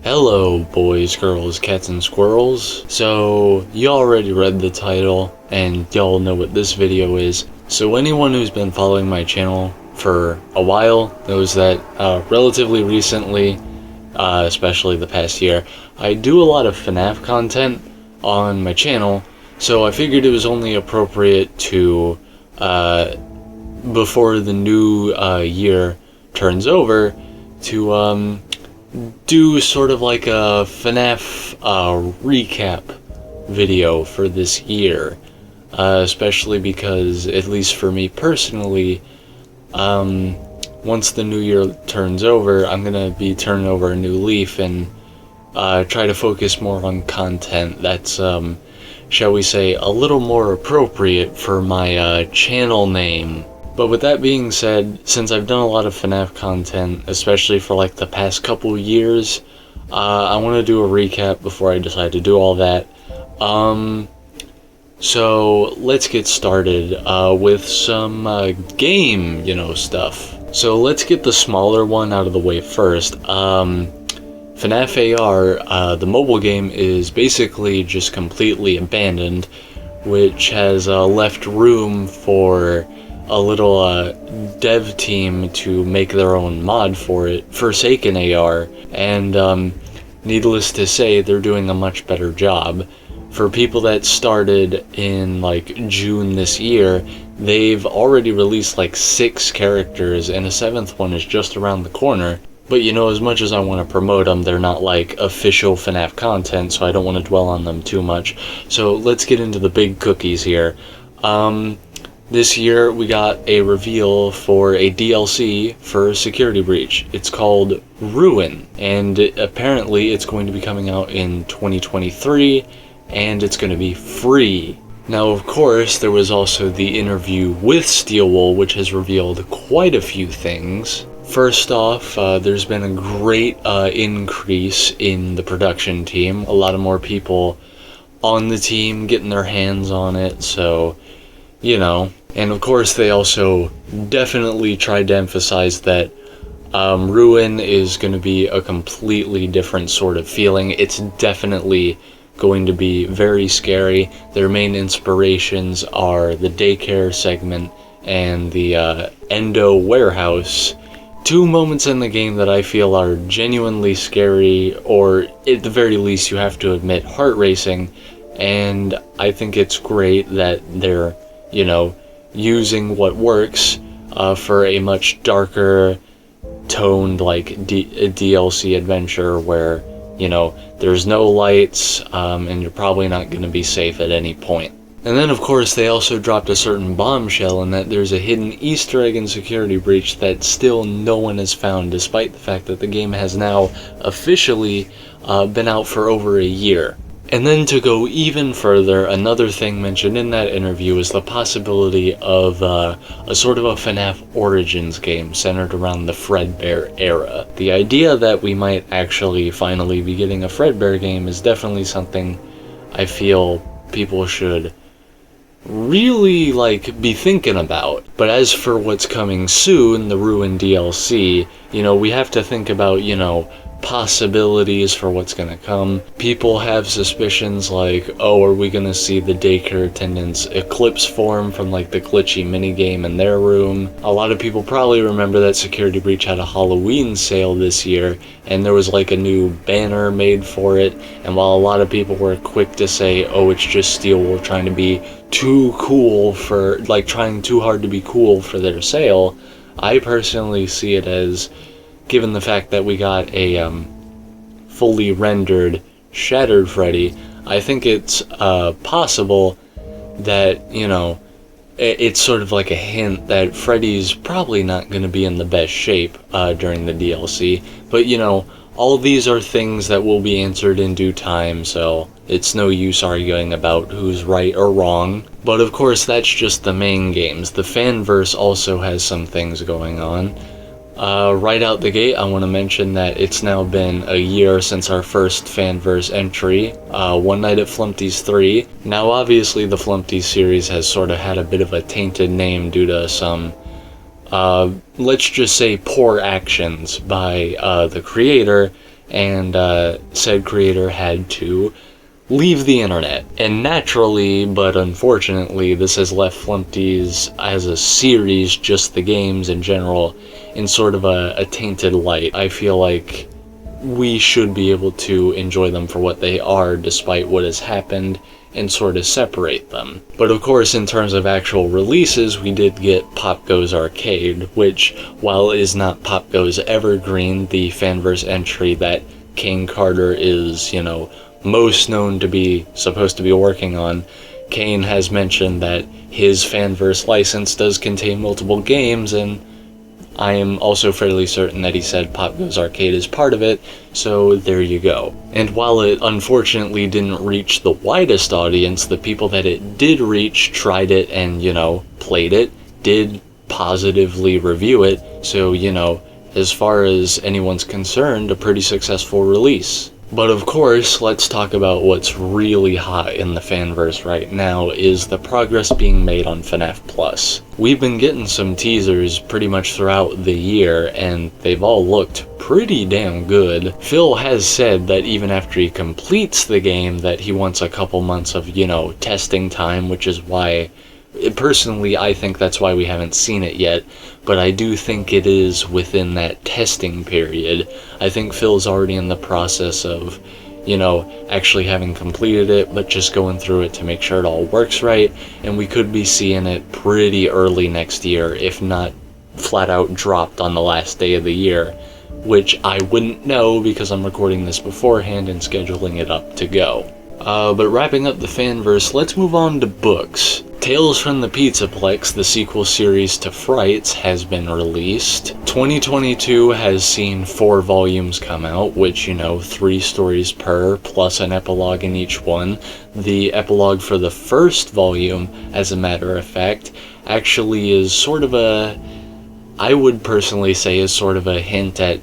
Hello, boys, girls, cats, and squirrels. So, you already read the title, and y'all know what this video is. So anyone who's been following my channel for a while knows that relatively recently, especially the past year, I do a lot of FNaF content on my channel, so I figured it was only appropriate to, before the new year turns over, to do sort of like a FNaF recap video for this year, especially because, at least for me personally, once the new year turns over, I'm gonna be turning over a new leaf and try to focus more on content that's, shall we say, a little more appropriate for my channel name. But with that being said, since I've done a lot of FNaF content, especially for like the past couple years, I want to do a recap before I decide to do all that. So let's get started with some game, stuff. So let's get the smaller one out of the way first. FNaF AR, the mobile game, is basically just completely abandoned, which has left room for a little dev team to make their own mod for it, Forsaken AR, and needless to say, they're doing a much better job. For people that started in like June this year, they've already released like 6 characters, and a 7th one is just around the corner. But as much as I want to promote them, they're not like official FNaF content, so I don't want to dwell on them too much. So let's get into the big cookies here. This year we got a reveal for a DLC for Security Breach. It's called Ruin, and apparently it's going to be coming out in 2023, and it's going to be free. Now, of course, there was also the interview with Steelwool, which has revealed quite a few things. First off, there's been a great increase in the production team. A lot of more people on the team getting their hands on it, so and of course they also definitely tried to emphasize that Ruin is going to be a completely different sort of feeling. It's definitely going to be very scary. Their main inspirations are the daycare segment and the Endo warehouse. 2 moments in the game that I feel are genuinely scary, or at the very least you have to admit heart-racing, and I think it's great that they're using what works for a much darker toned DLC adventure where there's no lights and you're probably not going to be safe at any point. And then of course they also dropped a certain bombshell in that there's a hidden Easter egg in Security Breach that still no one has found, despite the fact that the game has now officially been out for over a year. And then to go even further, another thing mentioned in that interview is the possibility of a sort of a FNaF Origins game centered around the Fredbear era. The idea that we might actually finally be getting a Fredbear game is definitely something I feel people should really be thinking about. But as for what's coming soon, the Ruin DLC, we have to think about, possibilities for what's gonna come. People have suspicions like, oh, are we gonna see the daycare attendants Eclipse form from the glitchy minigame in their room? A lot of people probably remember that Security Breach had a Halloween sale this year, and there was a new banner made for it, and while a lot of people were quick to say, oh, it's just Steelwool trying to be too cool for, trying too hard to be cool for their sale, I personally see it as, given the fact that we got a fully rendered Shattered Freddy, I think it's possible that, it's sort of like a hint that Freddy's probably not going to be in the best shape during the DLC. But, all these are things that will be answered in due time, so it's no use arguing about who's right or wrong. But of course, that's just the main games. The fanverse also has some things going on. Right out the gate, I want to mention that it's now been a year since our first fanverse entry, One Night at Flumpty's 3. Now obviously the Flumpty series has sort of had a bit of a tainted name due to some let's just say poor actions by the creator and said creator had to leave the internet. And naturally, but unfortunately, this has left Flumpties as a series, just the games in general, in sort of a tainted light. I feel like we should be able to enjoy them for what they are, despite what has happened, and sort of separate them. But of course, in terms of actual releases, we did get Pop Goes Arcade, which, while it is not Pop Goes Evergreen, the fanverse entry that Kane Carter is, most known to be supposed to be working on, Kane has mentioned that his fanverse license does contain multiple games, and I am also fairly certain that he said Pop Goes Arcade is part of it, so there you go. And while it unfortunately didn't reach the widest audience, the people that it did reach tried it and, played it, did positively review it, so, as far as anyone's concerned, a pretty successful release. But of course, let's talk about what's really hot in the fanverse right now is the progress being made on FNaF Plus. We've been getting some teasers pretty much throughout the year, and they've all looked pretty damn good. Phil has said that even after he completes the game that he wants a couple months of, testing time, which is why, personally, I think that's why we haven't seen it yet, but I do think it is within that testing period. I think Phil's already in the process of, actually having completed it, but just going through it to make sure it all works right, and we could be seeing it pretty early next year, if not flat out dropped on the last day of the year, which I wouldn't know because I'm recording this beforehand and scheduling it up to go. But wrapping up the fanverse, let's move on to books. Tales from the Pizzaplex, the sequel series to Frights, has been released. 2022 has seen 4 volumes come out, which, 3 stories per, plus an epilogue in each one. The epilogue for the first volume, as a matter of fact, actually is sort of I would personally say is sort of a hint at,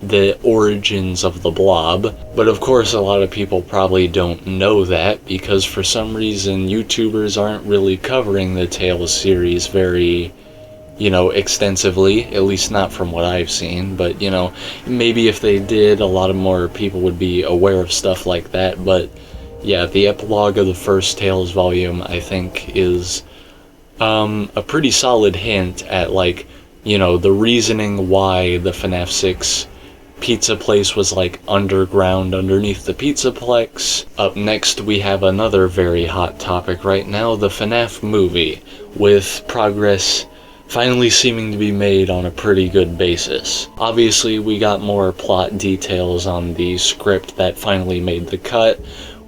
the origins of the Blob, but of course a lot of people probably don't know that because for some reason YouTubers aren't really covering the Tales series very, extensively, at least not from what I've seen, but maybe if they did, a lot of more people would be aware of stuff like that. But yeah, the epilogue of the first Tales volume I think is a pretty solid hint at the reasoning why the FNaF 6 pizza place was underground underneath the Pizzaplex. Up next we have another very hot topic right now, the FNaF movie, with progress finally seeming to be made on a pretty good basis. Obviously we got more plot details on the script that finally made the cut.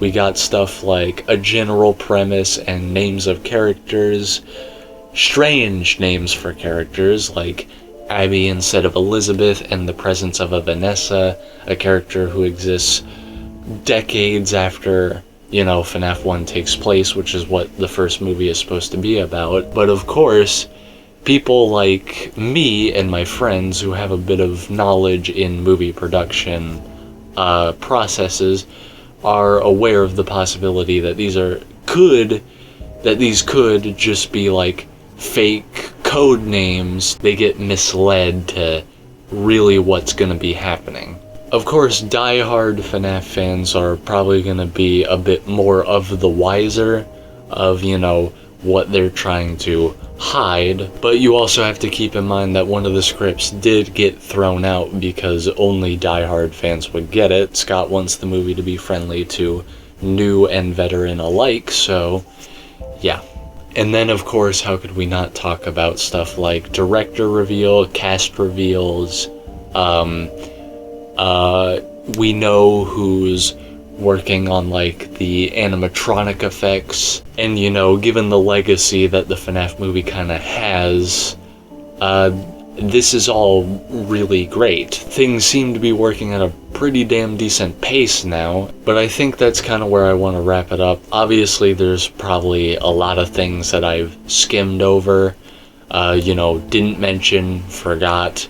We got stuff like a general premise and names of characters, strange names for characters like Abby instead of Elizabeth, and the presence of a Vanessa, a character who exists decades after, FNaF 1 takes place, which is what the first movie is supposed to be about. But of course, people like me and my friends who have a bit of knowledge in movie production processes are aware of the possibility that these could just be fake code names. They get misled to really what's going to be happening. Of course, die-hard FNaF fans are probably going to be a bit more of the wiser of, what they're trying to hide, but you also have to keep in mind that one of the scripts did get thrown out because only die-hard fans would get it. Scott wants the movie to be friendly to new and veteran alike, so yeah. And then, of course, how could we not talk about stuff like director reveal, cast reveals, we know who's working on the animatronic effects, and given the legacy that the FNaF movie kind of has, this is all really great. Things seem to be working at a pretty damn decent pace now, but I think that's kind of where I want to wrap it up. Obviously, there's probably a lot of things that I've skimmed over, didn't mention, forgot,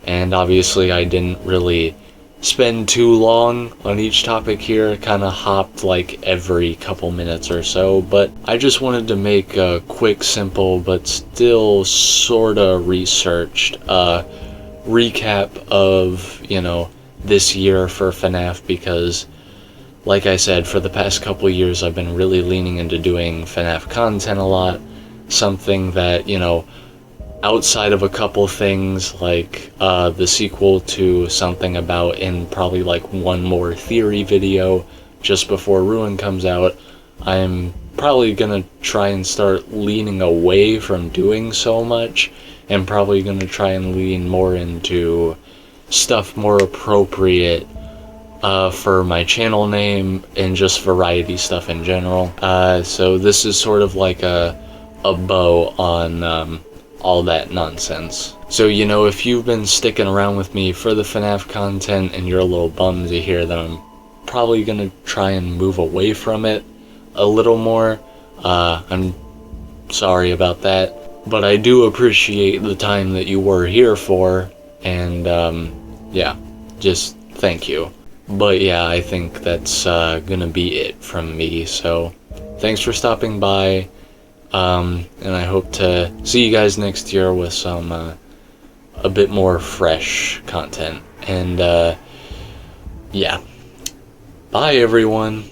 and obviously I didn't really spend too long on each topic here, kind of hopped every couple minutes or so, but I just wanted to make a quick, simple, but still sorta researched recap of, this year for FNaF, because like I said, for the past couple years I've been really leaning into doing FNaF content a lot, something that, you know, outside of a couple things like the sequel to something about in probably like one more theory video just before Ruin comes out, I'm probably gonna try and start leaning away from doing so much, and probably gonna try and lean more into stuff more appropriate for my channel name and just variety stuff in general. So this is sort of like a bow on all that nonsense. So, you know, if you've been sticking around with me for the FNaF content and you're a little bummed to hear that I'm probably gonna try and move away from it a little more, I'm sorry about that, but I do appreciate the time that you were here for, and yeah, just thank you. But yeah, I think that's gonna be it from me, so thanks for stopping by, and I hope to see you guys next year with some a bit more fresh content, and yeah, bye everyone.